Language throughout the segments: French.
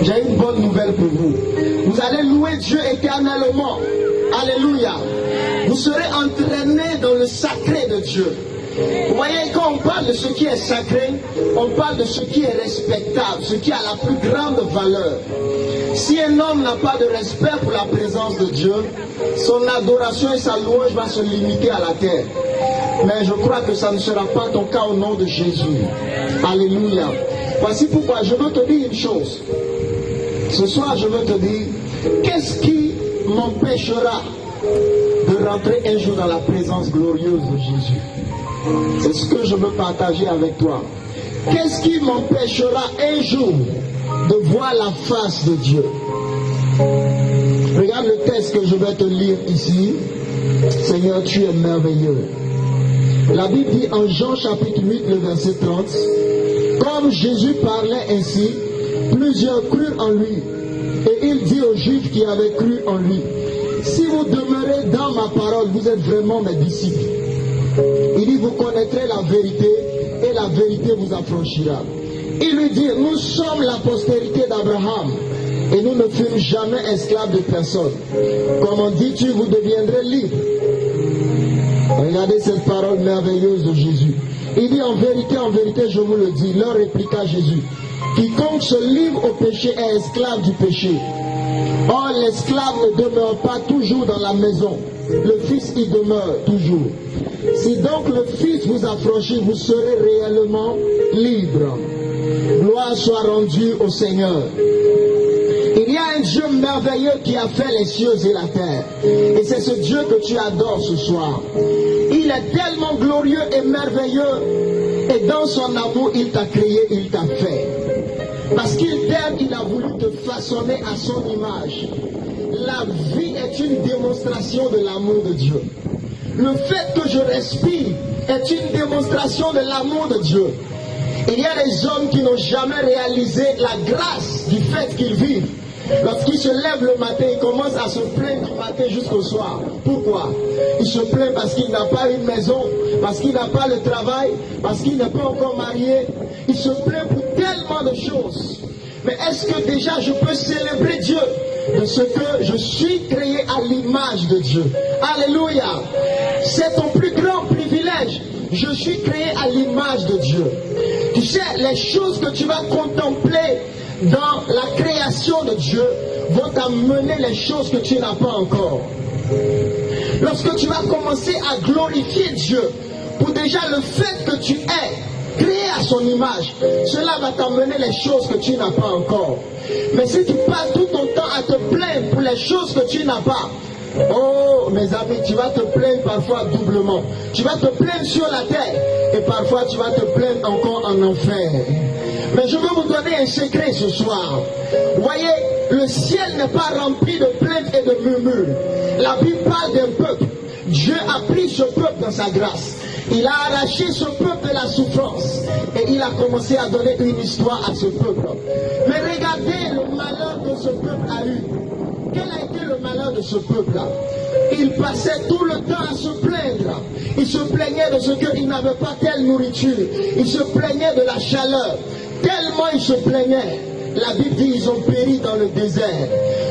J'ai une bonne nouvelle pour vous. Vous allez louer Dieu éternellement. Alléluia. Vous serez entraînés dans le sacré de Dieu. Vous voyez, quand on parle de ce qui est sacré, on parle de ce qui est respectable, ce qui a la plus grande valeur. Si un homme n'a pas de respect pour la présence de Dieu, son adoration et sa louange vont se limiter à la terre. Mais je crois que ça ne sera pas ton cas au nom de Jésus. Alléluia. Voici pourquoi je veux te dire une chose. Ce soir, je veux te dire, qu'est-ce qui m'empêchera de rentrer un jour dans la présence glorieuse de Jésus? C'est ce que je veux partager avec toi. Qu'est-ce qui m'empêchera un jour de voir la face de Dieu? Regarde le texte que je vais te lire ici. Seigneur, tu es merveilleux. La Bible dit en Jean chapitre 8, le verset 30, comme Jésus parlait ainsi, plusieurs crurent en lui. Et il dit aux Juifs qui avaient cru en lui, si vous demeurez dans ma parole, vous êtes vraiment mes disciples. Il dit, vous connaîtrez la vérité et la vérité vous affranchira. Il lui dit, nous sommes la postérité d'Abraham et nous ne fûmes jamais esclaves de personne. Comme on dit, vous deviendrez libres. Regardez cette parole merveilleuse de Jésus. Il dit, en vérité, je vous le dis, leur répliqua Jésus, quiconque se livre au péché est esclave du péché. Or, l'esclave ne demeure pas toujours dans la maison, le Fils y demeure toujours. Si donc le Fils vous affranchit, vous serez réellement libre. Gloire soit rendue au Seigneur. Il y a un Dieu merveilleux qui a fait les cieux et la terre. Et c'est ce Dieu que tu adores ce soir. Il est tellement glorieux et merveilleux. Et dans son amour, il t'a créé, il t'a fait. Parce qu'il t'aime, il a voulu te façonner à son image. La vie est une démonstration de l'amour de Dieu. Le fait que je respire est une démonstration de l'amour de Dieu. Il y a des hommes qui n'ont jamais réalisé la grâce du fait qu'ils vivent. Lorsqu'ils se lèvent le matin, ils commencent à se plaindre du matin jusqu'au soir. Pourquoi? Ils se plaignent parce qu'il n'a pas une maison, parce qu'il n'a pas le travail, parce qu'il n'est pas encore marié. Ils se plaignent pour tellement de choses. Mais est-ce que déjà je peux célébrer Dieu de ce que je suis créé à l'image de Dieu? Alléluia! C'est ton plus grand privilège. Je suis créé à l'image de Dieu. Tu sais, les choses que tu vas contempler dans la création de Dieu vont t'amener les choses que tu n'as pas encore. Lorsque tu vas commencer à glorifier Dieu pour déjà le fait que tu es créé à son image, cela va t'amener les choses que tu n'as pas encore. Mais si tu passes tout ton temps à te plaindre pour les choses que tu n'as pas, oh mes amis, tu vas te plaindre parfois doublement. Tu vas te plaindre sur la terre et parfois tu vas te plaindre encore en enfer. Mais je veux vous donner un secret ce soir. Vous voyez, le ciel n'est pas rempli de plaintes et de murmures. La Bible parle d'un peuple. Dieu a pris ce peuple dans sa grâce. Il a arraché ce peuple de la souffrance. Et il a commencé à donner une histoire à ce peuple. Mais regardez le malheur que ce peuple a eu. Quel a été le malheur de ce peuple-là? Il passait tout le temps à se plaindre. Il se plaignait de ce qu'il n'avait pas telle nourriture. Il se plaignait de la chaleur. Tellement il se plaignait. La Bible dit ils ont péri dans le désert.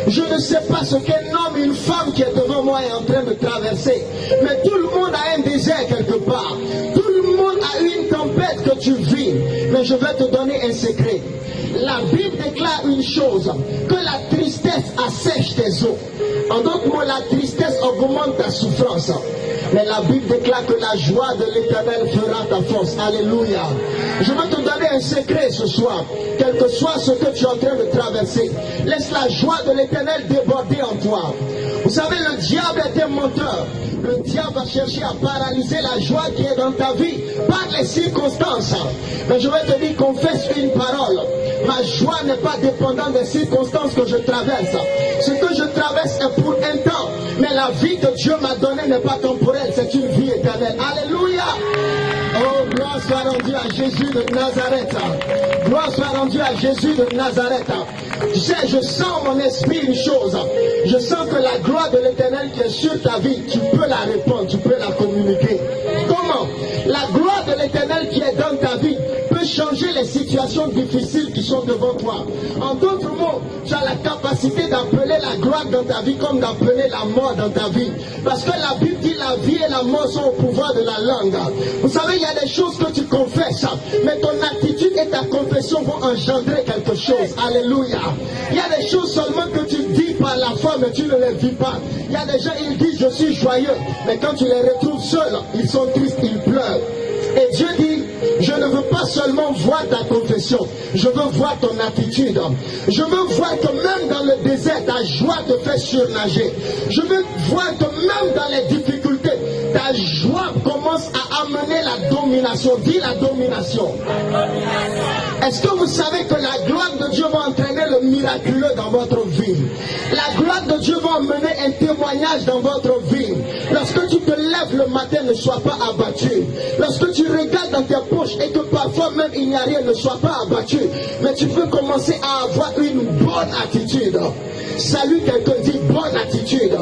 Je ne sais pas ce qu'un homme et une femme qui est devant moi est en train de traverser. Mais tout le monde a un désert quelque part. Tout le monde a une tempête que tu vis. Mais je vais te donner un secret. La Bible déclare une chose, que la tristesse assèche tes os. En d'autres mots, la tristesse augmente ta souffrance. Mais la Bible déclare que la joie de l'Éternel fera ta force. Alléluia. Je veux te donner un secret ce soir. Quel que soit ce que tu es en train de traverser, laisse la joie de l'Éternel déborder en toi. Vous savez, le diable est un menteur. Le diable va chercher à paralyser la joie qui est dans ta vie par les circonstances. Mais je vais te dire, confesse une parole. Ma joie n'est pas dépendante des circonstances que je traverse. Ce que je traverse est pour un temps. Mais la vie que Dieu m'a donnée n'est pas temporelle, c'est une vie éternelle. Alléluia! Oh, gloire soit rendue à Jésus de Nazareth. Gloire soit rendue à Jésus de Nazareth. Tu sais, je sens mon esprit une chose. Je sens que la gloire de l'Éternel qui est sur ta vie, tu peux la répondre, tu peux la communiquer. Comment? La gloire de l'Éternel qui est dans ta vie peut peux changer les situations difficiles qui sont devant toi. En d'autres mots, tu as la capacité d'appeler la gloire dans ta vie comme d'appeler la mort dans ta vie. Parce que la Bible dit la vie et la mort sont au pouvoir de la langue. Vous savez, il y a des choses que tu confesses, mais ton attitude et ta confession vont engendrer quelque chose. Alléluia. Il y a des choses seulement que tu dis par la foi, mais tu ne les vis pas. Il y a des gens, ils disent je suis joyeux, mais quand tu les retrouves seuls, ils sont tristes, ils pleurent. Et Dieu dit, je ne veux pas seulement voir ta confession, je veux voir ton attitude. Je veux voir que même dans le désert, ta joie te fait surnager. Je veux voir que même dans les difficultés, ta joie commence à amener la domination. Dis la domination. Est-ce que vous savez que la gloire de Dieu va entraîner le miraculeux dans votre vie? La gloire de Dieu va amener un témoignage dans votre vie. Lorsque tu te lèves le matin, ne sois pas abattu. Lorsque tu regardes dans tes poches et que parfois même il n'y a rien, ne sois pas abattu. Mais tu peux commencer à avoir une bonne attitude. Salut quelqu'un, dis bonne attitude.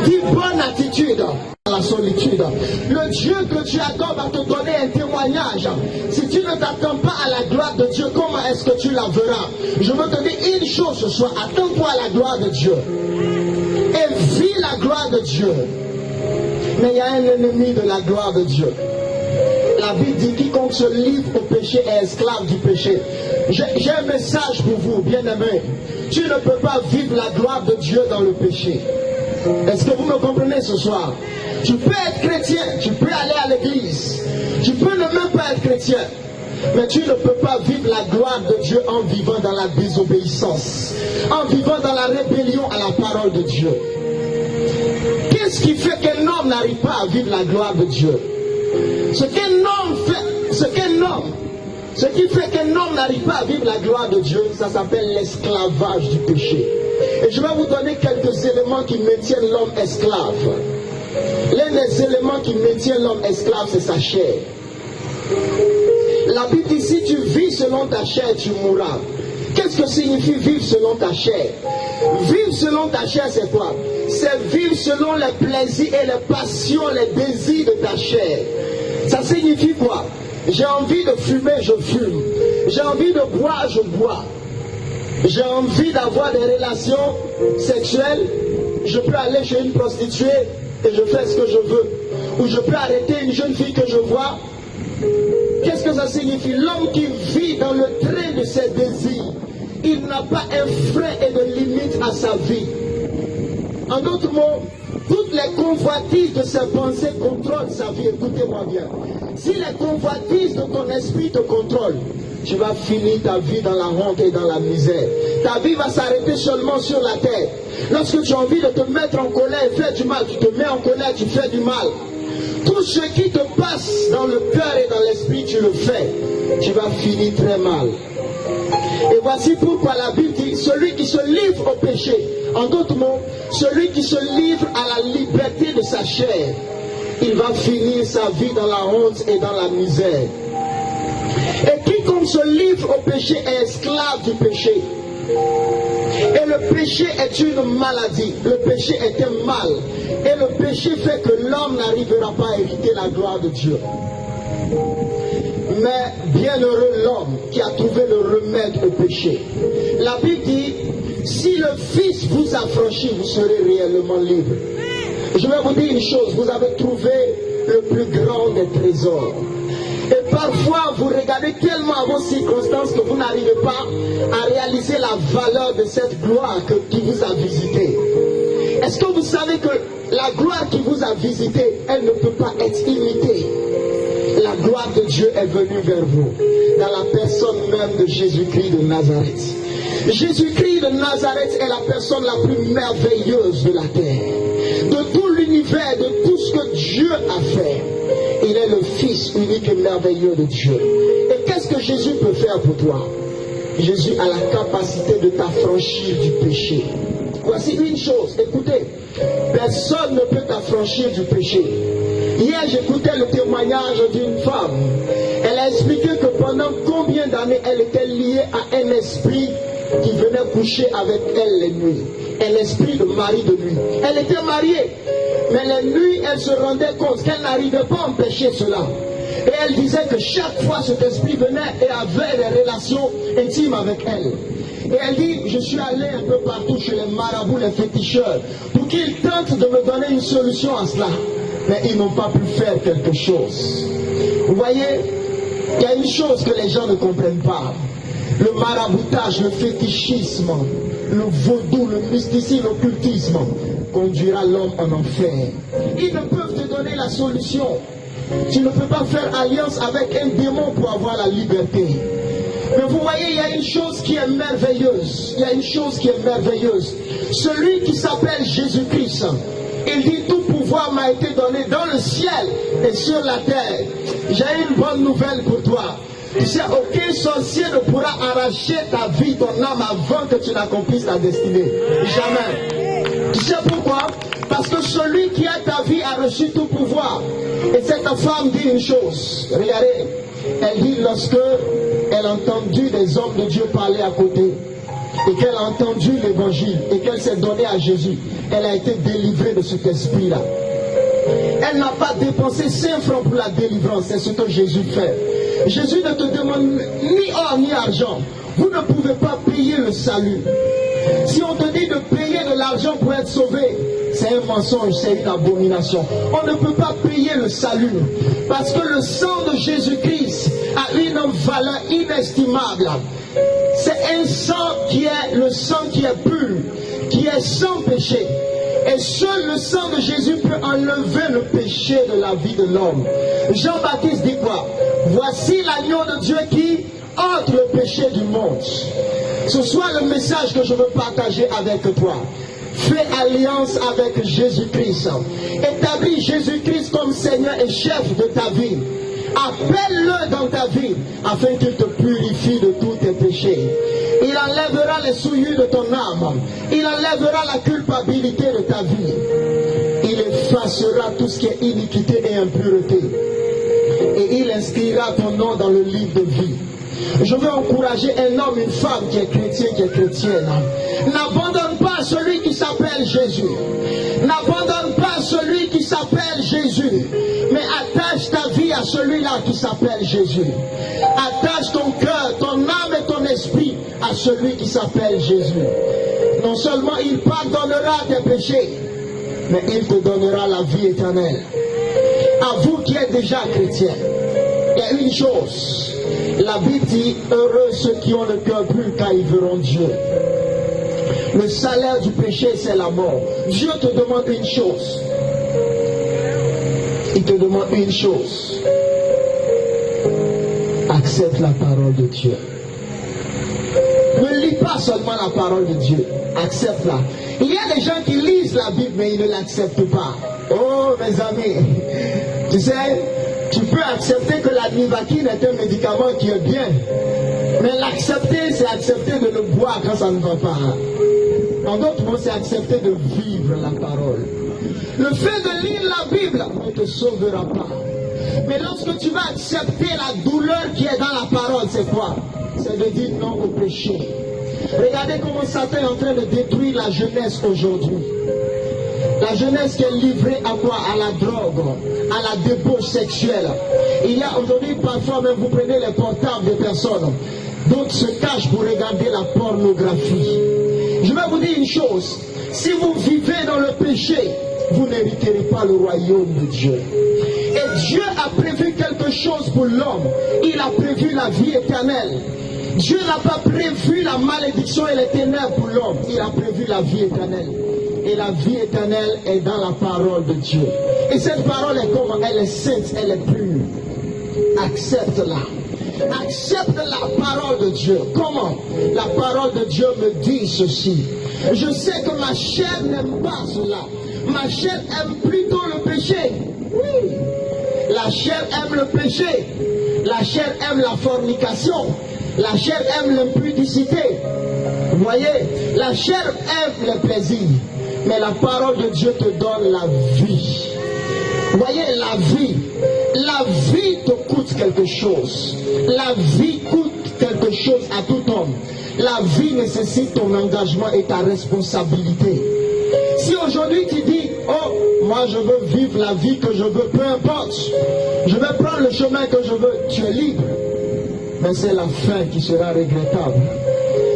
Dis bonne attitude. La solitude. Le Dieu que tu adores va te donner un témoignage. Si tu ne t'attends pas à la gloire de Dieu, comment est-ce que tu la verras? Je veux te dire une chose ce soir. Attends-toi à la gloire de Dieu. Et vis la gloire de Dieu. Mais il y a un ennemi de la gloire de Dieu. La Bible dit quiconque se livre au péché est esclave du péché. J'ai un message pour vous, bien-aimés. Tu ne peux pas vivre la gloire de Dieu dans le péché. Est-ce que vous me comprenez ce soir? Tu peux être chrétien, tu peux aller à l'église, tu peux ne même pas être chrétien, mais tu ne peux pas vivre la gloire de Dieu en vivant dans la désobéissance, en vivant dans la rébellion à la parole de Dieu. Qu'est-ce qui fait qu'un homme n'arrive pas à vivre la gloire de Dieu? Ce qui fait qu'un homme n'arrive pas à vivre la gloire de Dieu, ça s'appelle l'esclavage du péché. Et je vais vous donner quelques éléments qui maintiennent l'homme esclave. L'un des éléments qui maintient l'homme esclave, c'est sa chair. La Bible dit, si tu vis selon ta chair, tu mourras. Qu'est-ce que signifie vivre selon ta chair? Vivre selon ta chair, c'est quoi? C'est vivre selon les plaisirs et les passions, les désirs de ta chair. Ça signifie quoi? J'ai envie de fumer, je fume. J'ai envie de boire, je bois. J'ai envie d'avoir des relations sexuelles, je peux aller chez une prostituée et je fais ce que je veux. Ou je peux arrêter une jeune fille que je vois. Qu'est-ce que ça signifie? L'homme qui vit dans le train de ses désirs, il n'a pas un frein et de limite à sa vie. En d'autres mots, toutes les convoitises de ses pensées contrôlent sa vie. Écoutez-moi bien. Si les convoitises de ton esprit te contrôlent, tu vas finir ta vie dans la honte et dans la misère. Ta vie va s'arrêter seulement sur la terre. Lorsque tu as envie de te mettre en colère et faire du mal, tu te mets en colère, tu fais du mal. Tout ce qui te passe dans le cœur et dans l'esprit, tu le fais. Tu vas finir très mal. Et voici pourquoi la Bible dit, celui qui se livre au péché, en d'autres mots, celui qui se livre à la liberté de sa chair, il va finir sa vie dans la honte et dans la misère. Et quiconque se livre au péché est esclave du péché. Et le péché est une maladie. Le péché est un mal. Et le péché fait que l'homme n'arrivera pas à hériter la gloire de Dieu. Mais bienheureux l'homme qui a trouvé le remède au péché. La Bible dit, si le Fils vous affranchit, vous serez réellement libre. Je vais vous dire une chose, vous avez trouvé le plus grand des trésors. Et parfois, vous regardez tellement à vos circonstances que vous n'arrivez pas à réaliser la valeur de cette gloire qui vous a visité. Est-ce que vous savez que la gloire qui vous a visité, elle ne peut pas être imitée? La gloire de Dieu est venue vers vous, dans la personne même de Jésus-Christ de Nazareth. Jésus-Christ de Nazareth est la personne la plus merveilleuse de la terre. De tout l'univers, de tout ce que Dieu a fait. Il est le Fils unique et merveilleux de Dieu. Et qu'est-ce que Jésus peut faire pour toi? Jésus a la capacité de t'affranchir du péché. Voici une chose, écoutez, personne ne peut t'affranchir du péché. Hier, j'écoutais le témoignage d'une femme. Elle a expliqué que pendant combien d'années elle était liée à un esprit qui venait coucher avec elle les nuits. Un esprit de mari de nuit. Elle était mariée. Mais les nuits, elle se rendait compte qu'elle n'arrivait pas à empêcher cela. Et elle disait que chaque fois cet esprit venait et avait des relations intimes avec elle. Et elle dit, je suis allé un peu partout chez les marabouts, les féticheurs, pour qu'ils tentent de me donner une solution à cela. Mais ils n'ont pas pu faire quelque chose. Vous voyez, il y a une chose que les gens ne comprennent pas. Le maraboutage, le fétichisme, le vaudou, le mysticisme, l'occultisme conduira l'homme en enfer. Ils ne peuvent te donner la solution. Tu ne peux pas faire alliance avec un démon pour avoir la liberté. Mais vous voyez, il y a une chose qui est merveilleuse. Il y a une chose qui est merveilleuse. Celui qui s'appelle Jésus-Christ, il dit, tout pouvoir m'a été donné dans le ciel et sur la terre. J'ai une bonne nouvelle pour toi. Tu sais, aucun sorcier ne pourra arracher ta vie, ton âme, avant que tu n'accomplisses ta destinée. Jamais. Tu sais pourquoi? Parce que celui qui a ta vie a reçu tout pouvoir. Et cette femme dit une chose. Regardez, elle dit lorsque elle a entendu des hommes de Dieu parler à côté, et qu'elle a entendu l'évangile, et qu'elle s'est donnée à Jésus, elle a été délivrée de cet esprit-là. Elle n'a pas dépensé 5 francs pour la délivrance, c'est ce que Jésus fait. Jésus ne te demande ni or ni argent. Vous ne pouvez pas payer le salut. Si on te dit de payer de l'argent pour être sauvé, c'est un mensonge, c'est une abomination. On ne peut pas payer le salut. Parce que le sang de Jésus-Christ a une valeur inestimable. C'est un sang qui est le sang qui est pur, qui est sans péché. Et seul le sang de Jésus peut enlever le péché de la vie de l'homme. Jean-Baptiste dit quoi? Voici l'agneau de Dieu qui ôte le péché du monde. Ce soit le message que je veux partager avec toi. Fais alliance avec Jésus-Christ. Établis Jésus-Christ comme Seigneur et chef de ta vie. Appelle-le dans ta vie afin qu'il te purifie de tous tes péchés. Il enlèvera les souillures de ton âme. Il enlèvera la culpabilité de ta vie. Il effacera tout ce qui est iniquité et impureté. Et il inscrira ton nom dans le livre de vie. Je veux encourager un homme, une femme qui est chrétien, qui est chrétienne. N'abandonne pas celui qui s'appelle Jésus. N'abandonne pas celui qui s'appelle Jésus. Mais attache ta vie à celui-là qui s'appelle Jésus. Attache ton cœur, ton âme et ton esprit à celui qui s'appelle Jésus. Non seulement il pardonnera tes péchés, mais il te donnera la vie éternelle. À vous qui êtes déjà chrétiens, il y a une chose. La Bible dit, heureux ceux qui ont le cœur pur car ils verront Dieu. Le salaire du péché, c'est la mort. Dieu te demande une chose. Il te demande une chose. Accepte la parole de Dieu. Ne lis pas seulement la parole de Dieu. Accepte-la. Il y a des gens qui lisent la Bible mais ils ne l'acceptent pas. Oh mes amis, tu sais, tu peux accepter que la Nivaquine est un médicament qui est bien. Mais l'accepter, c'est accepter de le boire quand ça ne va pas. En d'autres mots, c'est accepter de vivre la parole. Le fait de lire la Bible ne te sauvera pas. Mais lorsque tu vas accepter la douleur qui est dans la parole, c'est quoi? C'est de dire non au péché. Regardez comment Satan est en train de détruire la jeunesse aujourd'hui. La jeunesse qui est livrée à quoi? À la drogue, à la débauche sexuelle. Il y a aujourd'hui, parfois même, vous prenez les portables des personnes. D'autres se cachent pour regarder la pornographie. Je vais vous dire une chose. Si vous vivez dans le péché, vous n'hériterez pas le royaume de Dieu. Et Dieu a prévu quelque chose pour l'homme. Il a prévu la vie éternelle. Dieu n'a pas prévu la malédiction et les ténèbres pour l'homme. Il a prévu la vie éternelle. Et la vie éternelle est dans la parole de Dieu. Et cette parole est comment? Elle est sainte, elle est pure. Accepte-la. Accepte la parole de Dieu. Comment? La parole de Dieu me dit ceci. Je sais que ma chair n'aime pas cela. Ma chair aime plutôt le péché. Oui. La chair aime le péché. La chair aime la fornication. La chair aime l'impudicité. Vous voyez? La chair aime le plaisir. Mais la parole de Dieu te donne la vie. Vous voyez, la vie. La vie te coûte quelque chose. La vie coûte quelque chose à tout homme. La vie nécessite ton engagement et ta responsabilité. Si aujourd'hui tu dis, oh, moi je veux vivre la vie que je veux, peu importe. Je vais prendre le chemin que je veux. Tu es libre. Mais c'est la fin qui sera regrettable.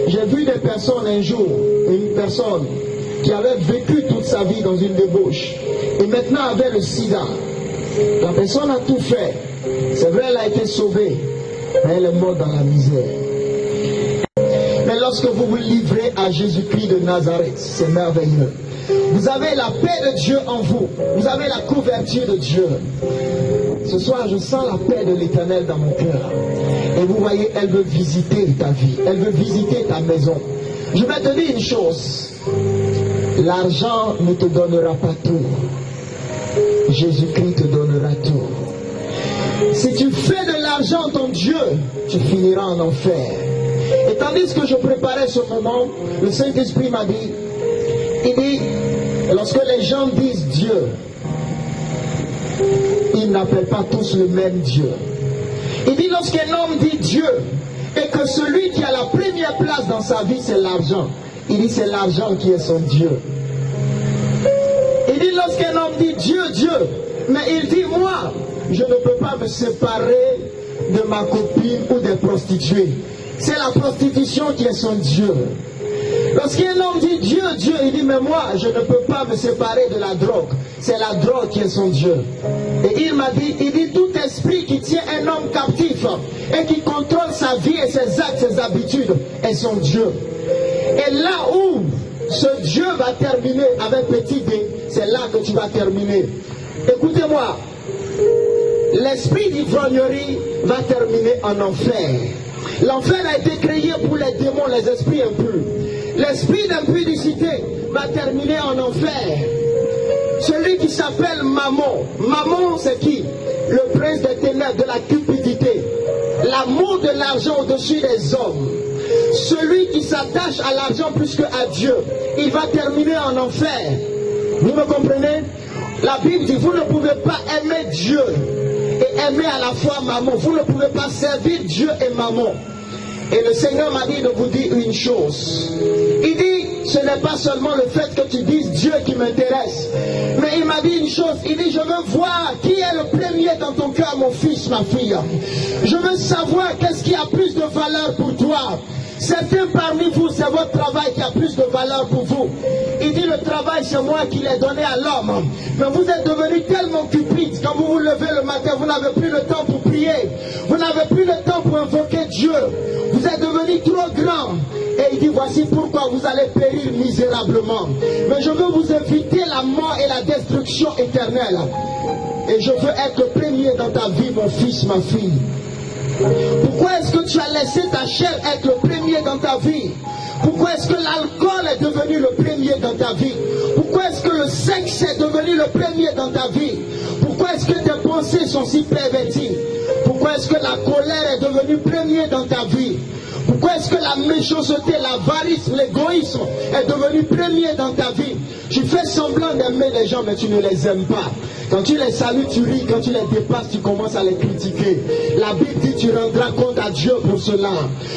J'ai vu des personnes un jour, une personne qui avait vécu toute sa vie dans une débauche et maintenant avait le sida. La personne a tout fait. C'est vrai, elle a été sauvée, mais elle est morte dans la misère. Mais lorsque vous vous livrez à Jésus-Christ de Nazareth, c'est merveilleux. Vous avez la paix de Dieu en vous. Vous avez la couverture de Dieu. Ce soir, je sens la paix de l'Éternel dans mon cœur. Et vous voyez, elle veut visiter ta vie. Elle veut visiter ta maison. Je vais te dire une chose. L'argent ne te donnera pas tout. Jésus-Christ te donnera tout. Si tu fais de l'argent ton Dieu, tu finiras en enfer. Et tandis que je préparais ce moment, le Saint-Esprit m'a dit, il dit, lorsque les gens disent Dieu, ils n'appellent pas tous le même Dieu. Il dit, lorsqu'un homme dit Dieu, et que celui qui a la première place dans sa vie, c'est l'argent. Il dit, c'est l'argent qui est son Dieu. Il dit, lorsqu'un homme dit Dieu, Dieu, mais il dit, moi, je ne peux pas me séparer de ma copine ou des prostituées. C'est la prostitution qui est son Dieu. Lorsqu'un homme dit Dieu, Dieu, il dit, mais moi, je ne peux pas me séparer de la drogue. C'est la drogue qui est son Dieu. Et il m'a dit, il dit, tout esprit qui tient un homme captif et qui contrôle sa vie et ses actes, ses habitudes, est son Dieu. Et là où ce Dieu va terminer avec petit d, c'est là que tu vas terminer. Écoutez-moi, l'esprit d'ivrognerie va terminer en enfer. L'enfer a été créé pour les démons, les esprits impurs. L'esprit d'impudicité va terminer en enfer. Celui qui s'appelle Mammon. Mammon, c'est qui? Le prince des ténèbres, de la cupidité. L'amour de l'argent au-dessus des hommes. Celui qui s'attache à l'argent plus qu'à Dieu, il va terminer en enfer. Vous me comprenez? La Bible dit, vous ne pouvez pas aimer Dieu et aimer à la fois Mammon. Vous ne pouvez pas servir Dieu et Mammon. Et le Seigneur m'a dit de vous dire une chose. Il dit, ce n'est pas seulement le fait que tu dises Dieu qui m'intéresse. Mais il m'a dit une chose. Il dit, je veux voir qui est le premier dans ton cœur, mon fils, ma fille. Je veux savoir qu'est-ce qui a plus de valeur pour toi. Certains parmi vous, c'est votre travail qui a plus de valeur pour vous. Il dit, le travail, c'est moi qui l'ai donné à l'homme. Mais vous êtes devenus tellement cupides. Quand vous vous levez le matin, vous n'avez plus le temps pour prier. Vous n'avez plus le temps pour invoquer Dieu. Vous êtes devenus trop grands. Et il dit, voici pourquoi vous allez périr misérablement. Mais je veux vous éviter la mort et la destruction éternelle. Et je veux être le premier dans ta vie, mon fils, ma fille. Pourquoi est-ce que tu as laissé ta chair être le premier dans ta vie? Pourquoi est-ce que l'alcool est devenu le premier dans ta vie? Pourquoi est-ce que le sexe est devenu le premier dans ta vie? Pourquoi est-ce que tes pensées sont si perverties? Pourquoi est-ce que la colère est devenue premier dans ta vie? Pourquoi est-ce que la méchanceté, l'avarice, l'égoïsme est devenu premier dans ta vie? Tu fais semblant d'aimer les gens, mais tu ne les aimes pas. Quand tu les salues, tu ris. Quand tu les dépasses, tu commences à les critiquer. La Bible dit, tu rendras compte à Dieu pour cela.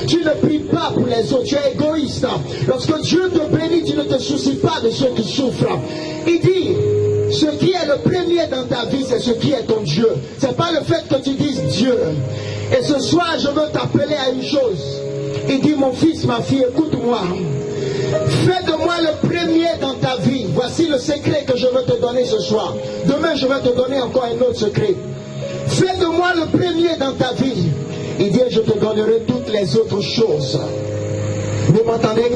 Tu ne pries pas pour les autres. Tu es égoïste. Lorsque Dieu te bénit, tu ne te soucies pas de ceux qui souffrent. Il dit, ce qui est le premier dans ta vie, c'est ce qui est ton Dieu. Ce n'est pas le fait que tu dises Dieu. Et ce soir, je veux t'appeler à une chose. Il dit, mon fils, ma fille, écoute-moi. Fais de moi le premier dans ta vie. Voici le secret que je veux te donner ce soir. Demain, je vais te donner encore un autre secret. Fais de moi le premier dans ta vie. Il dit, je te donnerai toutes les autres choses. Vous m'entendez?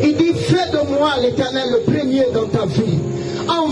Il dit, fais de moi, l'Éternel, le premier dans ta vie. En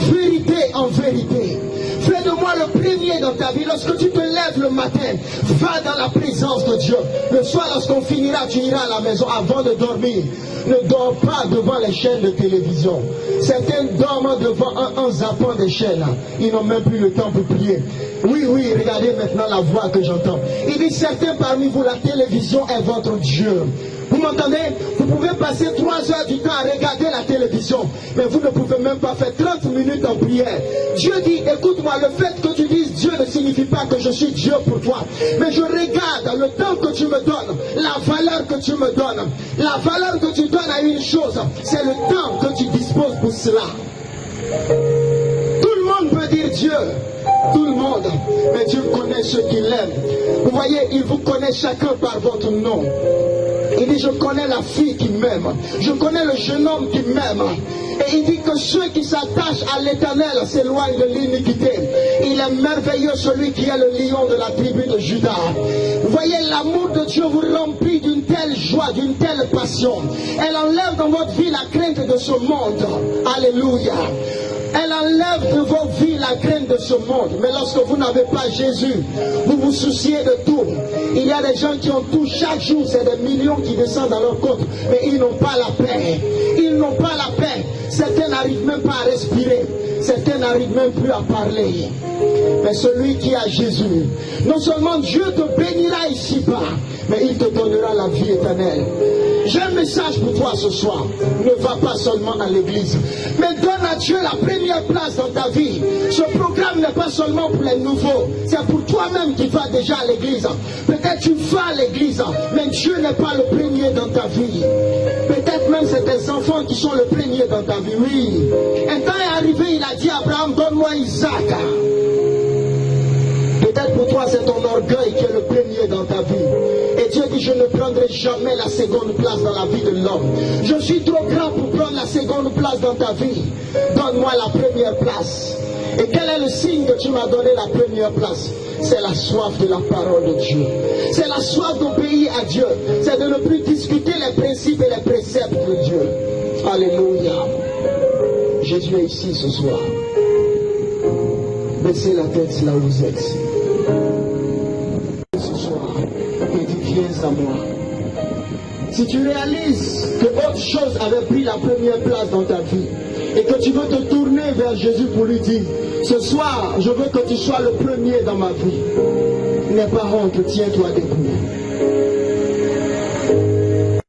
vérité, fais de moi le premier dans ta vie. Lorsque tu te lèves le matin, va dans la présence de Dieu. Le soir, lorsqu'on finira, tu iras à la maison avant de dormir. Ne dors pas devant les chaînes de télévision. Certains dorment devant un zappant des chaînes. Ils n'ont même plus le temps pour prier. Oui, regardez maintenant la voix que j'entends. Il dit, certains parmi vous, la télévision est votre Dieu. Vous m'entendez? Vous pouvez passer 3 heures du temps à regarder la télévision, mais vous ne pouvez même pas faire 30 minutes en prière. Dieu dit, écoute-moi, le fait que tu dises Dieu ne signifie pas que je suis Dieu pour toi. Mais je regarde le temps que tu me donnes, la valeur que tu me donnes. La valeur que tu donnes à une chose, c'est le temps que tu disposes pour cela. Dieu tout le monde, mais Dieu connaît ceux qui l'aiment. Vous voyez, il vous connaît chacun par votre nom. Il dit, je connais la fille qui m'aime, je connais le jeune homme qui m'aime. Et il dit que ceux qui s'attachent à l'Éternel s'éloignent de l'iniquité. Il est merveilleux celui qui est le lion de la tribu de Juda. Vous voyez, l'amour de Dieu vous remplit d'une telle joie, d'une telle passion. Elle enlève dans votre vie la crainte de ce monde. Alléluia. Elle enlève de vos vies la crainte de ce monde. Mais lorsque vous n'avez pas Jésus, vous vous souciez de tout. Il y a des gens qui ont tout chaque jour, c'est des millions qui descendent dans leur compte, mais ils n'ont pas la paix. Ils n'ont pas la paix. Certains n'arrivent même pas à respirer. Certains n'arrivent même plus à parler. Mais celui qui a Jésus, non seulement Dieu te bénira ici-bas, mais il te donnera la vie éternelle. J'ai un message pour toi ce soir. Ne va pas seulement à l'église, mais donne à Dieu la première place dans ta vie. Ce programme n'est pas seulement pour les nouveaux, c'est pour toi-même qui vas déjà à l'église. Peut-être tu vas à l'église, mais Dieu n'est pas le premier dans ta vie. Peut-être même c'est tes enfants qui sont le premier dans ta vie. Oui. Un temps est arrivé, il a dit à Abraham, donne-moi Isaac. Peut-être pour toi c'est ton orgueil qui est le premier dans ta vie. Et Dieu dit, je ne prendrai jamais la seconde place dans la vie de l'homme. Je suis trop grand pour prendre la seconde place dans ta vie. Donne-moi la première place. Et quel est le signe que tu m'as donné la première place? C'est la soif de la parole de Dieu. C'est la soif d'obéir à Dieu. C'est de ne plus discuter les principes et les préceptes de Dieu. Alléluia. Jésus est ici ce soir. Baissez la tête là où vous êtes. Ce soir, il dit, viens à moi. Si tu réalises que autre chose avait pris la première place dans ta vie et que tu veux te tourner vers Jésus pour lui dire, ce soir, je veux que tu sois le premier dans ma vie. N'aie pas honte, tiens-toi debout.